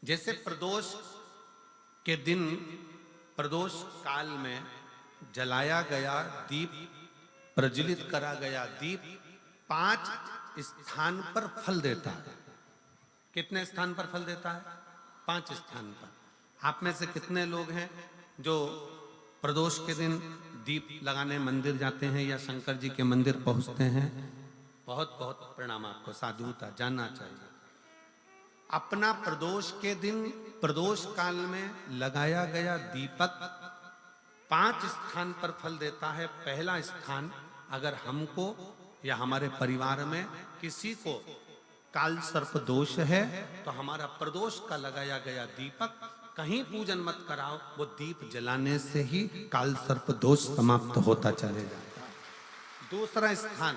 जैसे प्रदोष के दिन, प्रदोष काल में जलाया गया दीप, प्रज्वलित करा गया दीप 5 स्थान पर फल देता है। कितने स्थान पर फल देता है? 5 स्थान पर। आप में से कितने लोग हैं जो प्रदोष के दिन दीप लगाने मंदिर जाते हैं या शंकर जी के मंदिर पहुंचते हैं? बहुत बहुत प्रणाम आपको, साधुता जानना चाहिए। अपना प्रदोष के दिन, प्रदोष काल में लगाया गया दीपक 5 स्थान पर फल देता है। पहला स्थान, अगर हमको या हमारे परिवार में किसी को काल सर्प दोष है तो हमारा प्रदोष का लगाया गया दीपक कहीं पूजन मत कराओ, वो दीप जलाने से ही काल सर्प दोष समाप्त होता चले जाता है। दूसरा स्थान,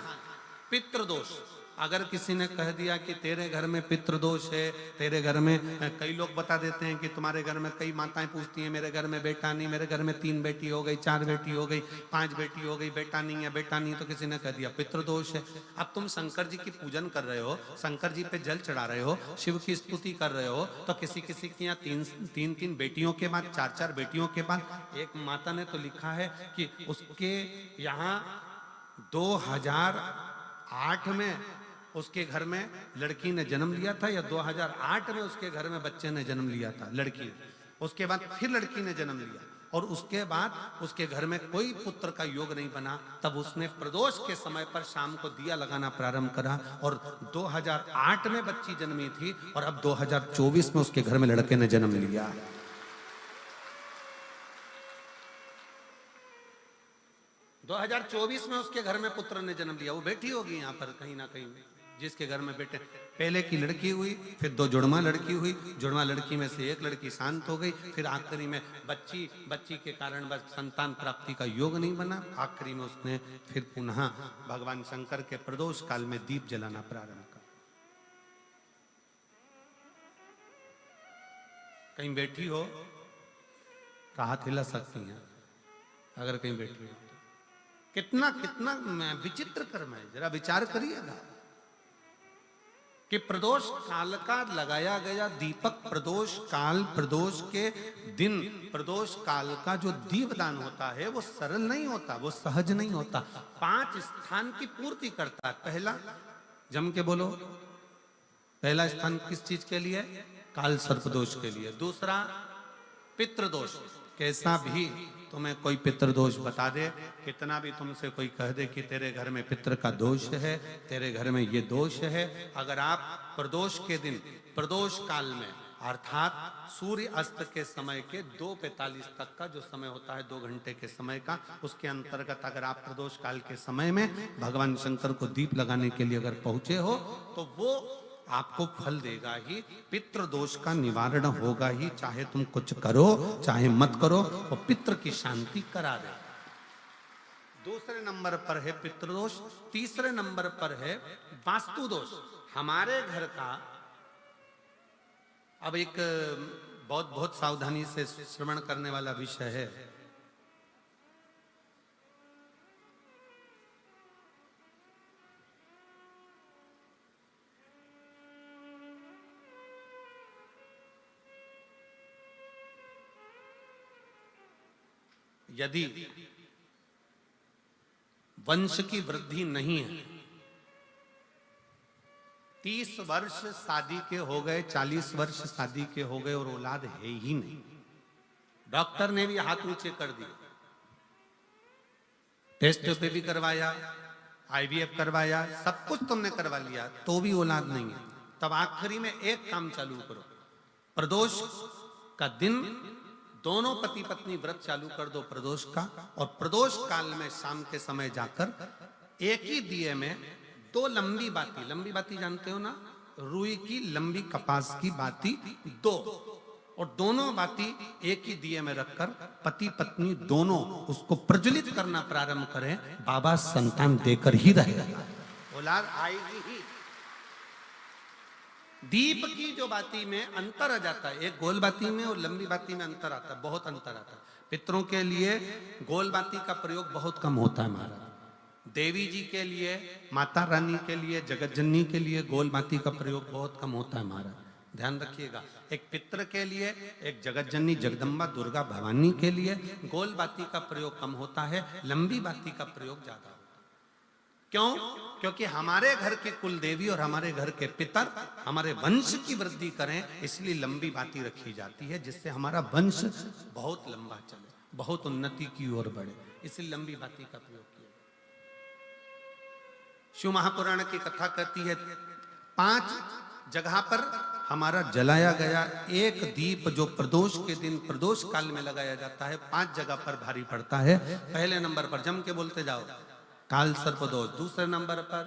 पितृदोष। अगर किसी ने कह दिया कि तेरे घर में पितृदोष है, तेरे घर में, कई लोग बता देते हैं कि तुम्हारे घर में कई माताएं पूछती हैं, मेरे घर में बेटा नहीं, मेरे घर में 3 बेटी हो गई, 4 बेटी हो गई, 5 बेटी हो गई, बेटा नहीं है, बेटा नहीं, तो किसी ने कह दिया पितृदोष है। अब तुम शंकर जी की पूजन कर रहे हो, शंकर जी पे जल चढ़ा रहे हो, शिव की स्तुति कर रहे हो, तो किसी किसी की यहाँ 3 बेटियों के बाद, 4 बेटियों के बाद, एक माता ने तो लिखा है कि उसके यहाँ 2008 में उसके घर में लड़की ने जन्म लिया था, या 2008 में उसके घर में बच्चे ने जन्म लिया था, लड़की। उसके बाद फिर लड़की ने जन्म लिया और उसके बाद उसके घर में कोई पुत्र का योग नहीं बना। तब उसने प्रदोष के समय पर शाम को दिया लगाना प्रारंभ करा और 2008 में बच्ची जन्मी थी और अब 2024 में उसके घर में लड़के ने जन्म लिया। 2024 में उसके घर में पुत्र ने जन्म लिया। वो बेटी होगी यहाँ पर कहीं ना कहीं, जिसके घर में बेटे। पहले की लड़की हुई, फिर 2 जुड़वा लड़की हुई, जुड़वा लड़की में से एक लड़की शांत हो गई, फिर आखिरी में बच्ची के कारण बस संतान प्राप्ति का योग नहीं बना। आखिरी में उसने फिर पुनः भगवान शंकर के प्रदोष काल में दीप जलाना प्रारंभ कर। कहीं बैठी हो तो हाथ हिला सकती हैं, अगर कहीं बैठी हो। कितना कितना विचित्र कर्म है, जरा विचार करिएगा कि प्रदोष काल का लगाया गया दीपक, प्रदोष काल, प्रदोष के दिन, प्रदोष काल का जो दीपदान होता है वो सरल नहीं होता, वो सहज नहीं होता। 5 स्थान की पूर्ति करता है। पहला, जम के बोलो, पहला स्थान किस चीज के लिए? काल सर्पदोष के लिए। दूसरा, पितृदोष। कैसा भी तुम्हें कोई पितृदोष बता दे, कितना भी तुमसे कोई कह दे कि तेरे घर में पितृ का दोष है, तेरे घर में ये दोष है, अगर आप प्रदोष के दिन, प्रदोष काल में, अर्थात सूर्य अस्त के समय के 2:45 तक का जो समय होता है, 2 घंटे के समय का, उसके अंतर्गत अगर आप प्रदोष काल के समय में भगवान शंकर को दीप लगाने के लिए अगर पहुंचे हो तो वो आपको फल देगा ही, पितृदोष का निवारण होगा ही। चाहे तुम कुछ करो चाहे मत करो, वो पितृ की शांति करा दे। दूसरे नंबर पर है पितृदोष। तीसरे नंबर पर है वास्तु दोष। हमारे घर का, अब एक बहुत सावधानी से श्रवण करने वाला विषय है। यदि वंश की वृद्धि नहीं है, 30 वर्ष शादी के हो गए, 40 वर्ष शादी के हो गए और औलाद है ही नहीं, डॉक्टर ने भी हाथ ऊंचे कर दिए, टेस्ट पे भी करवाया, IVF करवाया, सब कुछ तुमने करवा लिया, तो भी औलाद नहीं है, तब आखिरी में एक काम चालू करो। प्रदोष का दिन दोनों पति पत्नी व्रत चालू कर दो प्रदोष का, और प्रदोष काल में शाम के समय जाकर एक ही दिए में 2 लंबी बाती जानते हो ना, रुई की लंबी कपास की बाती 2, और दोनों बाती एक ही दिए में रखकर पति पत्नी दोनों उसको प्रज्वलित करना प्रारंभ करें। बाबा संतान देकर ही रहेगा, औलाद आएगी ही। दीप की जो बाती में अंतर आ जाता है, एक गोल बाती में और लंबी बाती में अंतर आता है, बहुत अंतर आता है। पितरों के लिए गोल बाती का प्रयोग बहुत कम होता है महाराज। देवी जी के लिए, माता रानी के लिए, जगत जननी के लिए गोल बाती का प्रयोग बहुत कम होता है महाराज। ध्यान रखिएगा। एक पितृ के लिए, एक जगत जननी जगदम्बा दुर्गा भवानी के लिए गोल बाती का प्रयोग कम होता है, लंबी बाती का प्रयोग ज्यादा होता है। क्यों? क्योंकि हमारे घर की कुल देवी और हमारे घर के पितर हमारे वंश की वृद्धि करें, इसलिए लंबी बाती रखी जाती है, जिससे हमारा वंश बहुत लंबा चले, बहुत उन्नति की ओर बढ़े, इसलिए लंबी बाती का प्रयोग किया। शिव महापुराण की कथा कहती है 5 जगह पर हमारा जलाया गया एक दीप जो प्रदोष के दिन प्रदोष काल में लगाया जाता है, 5 जगह पर भारी पड़ता है। पहले नंबर पर जम के बोलते जाओ, काल सर्पदोष। दूसरे नंबर पर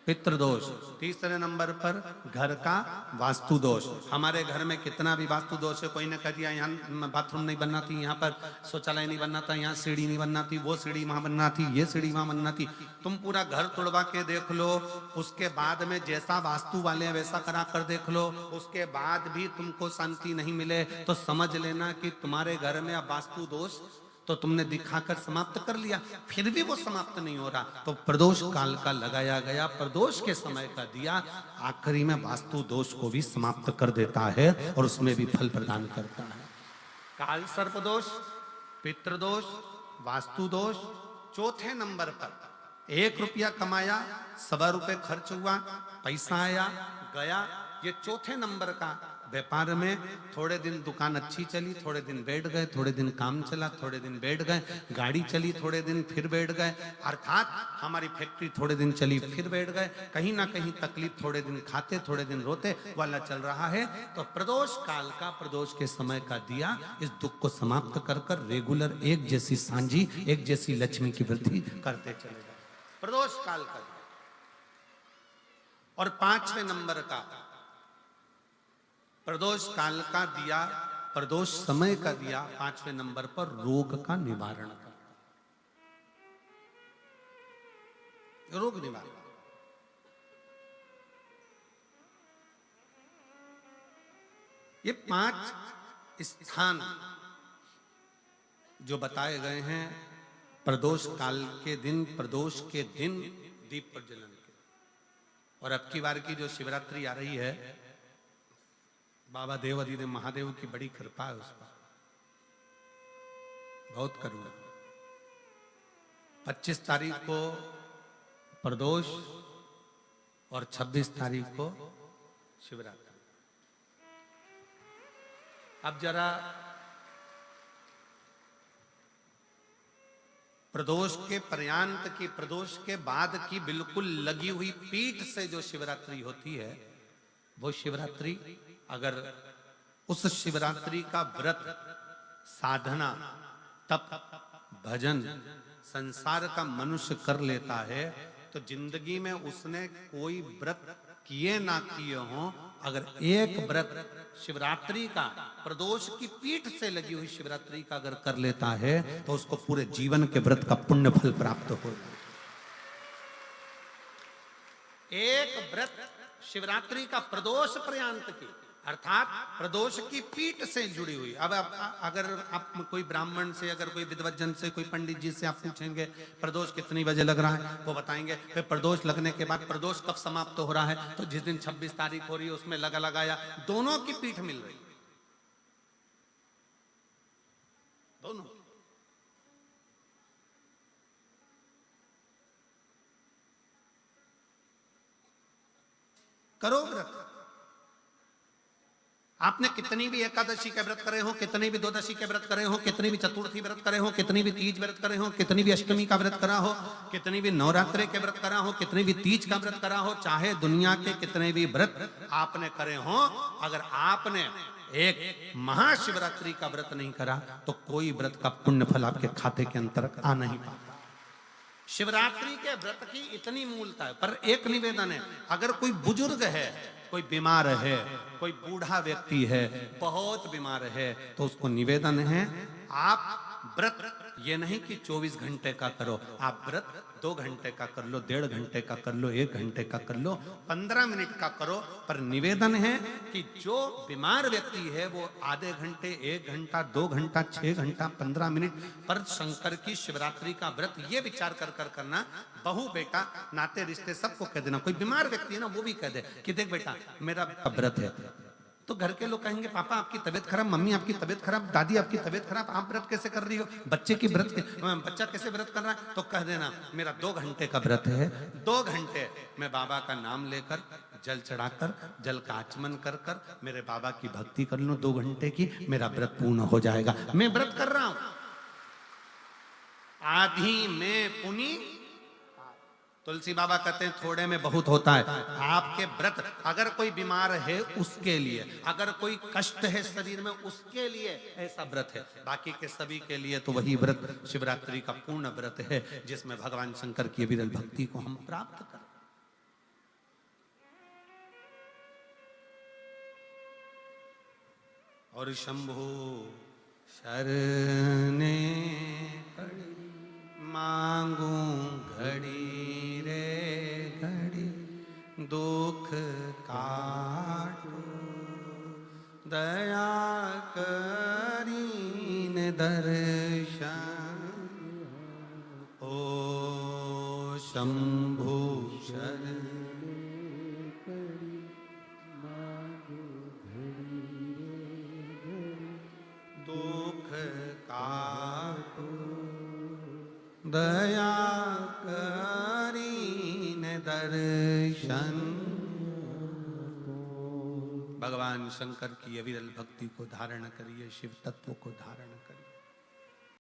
पितृदोष। तीसरे नंबर पर घर का वास्तु दोष। हमारे घर में कितना भी वास्तु दोष है, कोई ने कह दिया यहाँ बाथरूम नहीं बनना थी, यहाँ पर शौचालय नहीं बनना था, यहाँ सीढ़ी नहीं बनना थी, वो सीढ़ी वहां बनना थी, ये सीढ़ी वहां बनना थी। तुम पूरा घर तोड़वा के देख लो, उसके बाद में जैसा वास्तु वाले वैसा करा कर देख लो, उसके बाद भी तुमको शांति नहीं मिले तो समझ लेना कि तुम्हारे घर में अब वास्तु दोष तो तुमने दिखाकर समाप्त कर लिया, फिर भी वो समाप्त नहीं हो रहा, तो प्रदोष काल का लगाया गया प्रदोष के समय का दिया आखिरी में वास्तु दोष को भी समाप्त कर देता है और उसमें भी फल प्रदान करता है। काल सर्प दोष, पितृदोष, वास्तु दोष। चौथे नंबर पर 1 रुपया कमाया, 1.25 रुपये खर्च हुआ, पैसा आया गया। ये चौथे नंबर का व्यापार में थोड़े दिन दुकान अच्छी चली, थोड़े दिन बैठ गए, थोड़े दिन काम चला, थोड़े दिन बैठ गए, गाड़ी चली थोड़े दिन फिर बैठ गए, अर्थात हमारी फैक्ट्री थोड़े दिन चली फिर बैठ गए, कहीं ना कहीं तकलीफ, थोड़े दिन खाते थोड़े दिन रोते वाला चल रहा है। तो प्रदोष काल का प्रदोष के समय का दिया इस दुख को समाप्त कर कर रेगुलर एक जैसी सांझी, एक जैसी लक्ष्मी की वृद्धि करते चले गए, प्रदोष काल का। और 5वें नंबर का प्रदोष काल का दिया, प्रदोष समय का दिया 5वें नंबर पर रोग का निवारण का, रोग निवारण। ये 5 स्थान जो बताए गए हैं प्रदोष काल के दिन, प्रदोष के दिन दीप प्रज्वलन के। और अब की बार की जो शिवरात्रि आ रही है, बाबा देव अधिदेव महादेव की बड़ी कृपा है उस पर, बहुत करुणा। 25 तारीख को प्रदोष और 26 तारीख को शिवरात्रि। अब जरा प्रदोष के पर्यांत की, प्रदोष के बाद की बिल्कुल लगी हुई पीठ से जो शिवरात्रि होती है, वो शिवरात्रि अगर उस शिवरात्रि का व्रत, साधना, तप, भजन, संसार का मनुष्य कर लेता है तो जिंदगी में उसने कोई व्रत किए ना किए हो, अगर एक व्रत शिवरात्रि का, प्रदोष की पीठ से लगी हुई शिवरात्रि का अगर कर लेता है तो उसको पूरे जीवन के व्रत का पुण्य फल प्राप्त हो। एक व्रत शिवरात्रि का प्रदोष पर्यांत की, अर्थात प्रदोष की पीठ से जुड़ी हुई। अब अगर आप कोई ब्राह्मण से, अगर कोई विद्वज्जन से, कोई पंडित जी से आप पूछेंगे प्रदोष कितनी बजे लग रहा है, वो बताएंगे। फिर प्रदोष लगने के बाद प्रदोष कब समाप्त हो रहा है, तो जिस दिन 26 तारीख हो रही है उसमें लगाया, दोनों की पीठ मिल रही, दोनों। करो व्रत। आपने कितनी भी एकादशी के व्रत करे हो, कितनी भी द्वादशी के व्रत करे हो, कितनी भी चतुर्थी व्रत करे हो, कितनी भी तीज व्रत करे हो, कितनी भी अष्टमी का व्रत करा हो, कितनी भी नवरात्रि के व्रत करा हो, कितनी भी तीज का व्रत करा हो, चाहे दुनिया के कितने भी व्रत आपने करे हो, अगर आपने एक महाशिवरात्रि का व्रत नहीं करा तो कोई व्रत का पुण्य फल आपके खाते के अंतर आ नहीं पाता। शिवरात्रि के व्रत की इतनी मूलता है। पर एक निवेदन है, अगर कोई बुजुर्ग है, कोई बीमार है, कोई बूढ़ा व्यक्ति है, बहुत बीमार है, तो उसको निवेदन है आप व्रत ये नहीं कि 24 घंटे का करो, आप व्रत 2 घंटे का कर लो, 1.5 घंटे का कर लो, 1 घंटे का कर लो, 15 मिनट का करो। पर निवेदन है कि जो बीमार व्यक्ति है वो आधे घंटे, 1 घंटा, 2 घंटा, 6 घंटा, 15 मिनट पर शंकर की शिवरात्रि का व्रत ये विचार कर करना। बहू बेटा नाते रिश्ते सबको कह देना। कोई बीमार व्यक्ति है ना वो भी कह दे कि देख बेटा मेरा व्रत है। तो घर के लोग कहेंगे पापा आपकी तबीयत खराब, मम्मी आपकी तबीयत खराब, दादी आपकी तबीयत खराब, आप व्रत कैसे कर रही हो, बच्चे की बच्चा कैसे व्रत कर रहा है? तो कह देना मेरा 2 घंटे का व्रत है, 2 घंटे मैं बाबा का नाम लेकर जल चढ़ाकर जल का आचमन कर कर मेरे बाबा की भक्ति कर लूं 2 घंटे की, मेरा व्रत पूर्ण हो जाएगा। मैं व्रत कर रहा हूं, आधी में पुनी। तुलसी बाबा कहते हैं थोड़े में बहुत होता है। आपके व्रत अगर कोई बीमार है उसके लिए, अगर कोई कष्ट है शरीर में उसके लिए ऐसा व्रत है, बाकी के सभी के लिए तो वही व्रत शिवरात्रि का पूर्ण व्रत है जिसमें भगवान शंकर की विरल भक्ति को हम प्राप्त करें। और शंभु शरणे पड़ी मांगू घड़ी रे घड़ी, दुख काटो दया करीन दर्शन। ओ शंभु शरण दुख काटो दया करीन दर्शन। भगवान शंकर की अविरल भक्ति को धारण करिए, शिव तत्व को धारण करिए।